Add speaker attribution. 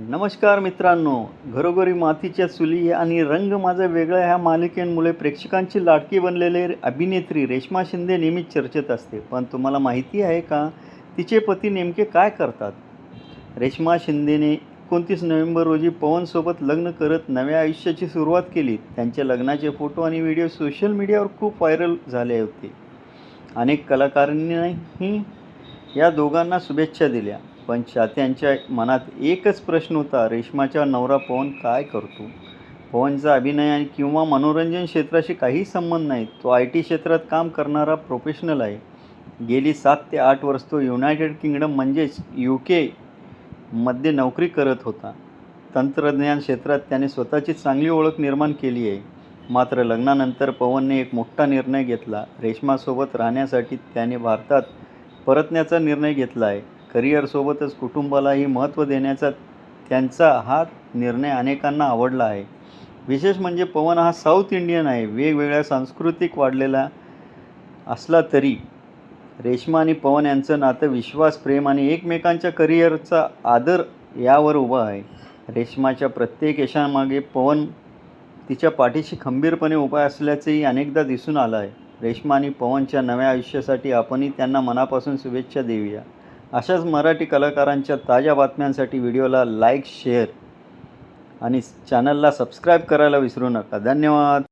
Speaker 1: नमस्कार मित्रांनो, घरोघरी मातीच्या चुली आणि रंग माझा वेगळा ह्या मालिकेमुळे प्रेक्षकांची लाडकी बनलेले अभिनेत्री रेश्मा शिंदे नेहमीच चर्चेत असते. पण तुम्हाला माहिती आहे का, तिचे पती नेमके काय करतात? रेश्मा शिंदेने 29 नोव्हेंबर रोजी पवनसोबत लग्न करत नव्या आयुष्याची सुरुवात केली. त्यांच्या लग्नाचे फोटो आणि व्हिडिओ सोशल मीडियावर खूप व्हायरल झाले होते. अनेक कलाकारांनीही या दोघांना शुभेच्छा दिल्या. पण चाहत्यांच्या मनात एकच प्रश्न होता, रेश्माचा नवरा पवन काय करतो? पवनचा अभिनय आणि किंवा मनोरंजन क्षेत्राशी काहीही संबंध नाही. तो IT क्षेत्रात काम करणारा प्रोफेशनल आहे. गेली 7 ते 8 वर्ष तो युनायटेड किंगडम म्हणजेच UK मध्ये नोकरी करत होता. तंत्रज्ञान क्षेत्रात त्याने स्वतःची चांगली ओळख निर्माण केली आहे. मात्र लग्नानंतर पवनने एक मोठा निर्णय घेतला. रेश्मासोबत राहण्यासाठी त्याने भारतात परतण्याचा निर्णय घेतला आहे. करिअरसोबतच कुटुंबालाही महत्त्व देण्याचा त्यांचा हा निर्णय अनेकांना आवडला आहे. विशेष म्हणजे पवन हा साऊथ इंडियन आहे. वेगवेगळ्या सांस्कृतिक वाढलेला असला तरी रेश्मा आणि पवन यांचं नातं विश्वास, प्रेम आणि एकमेकांच्या करिअरचा आदर यावर उभं आहे. रेश्माच्या प्रत्येक यशामागे पवन तिच्या पाठीशी खंबीरपणे उभा असल्याचंही अनेकदा दिसून आलं आहे. रेश्मा आणि पवनच्या नव्या आयुष्यासाठी आपणही त्यांना मनापासून शुभेच्छा देऊया. अशाच मराठी कलाकारांच्या ताज्या बातम्यांसाठी व्हिडिओला लाईक, शेअर आणि चॅनलला सबस्क्राईब करायला विसरू नका. धन्यवाद.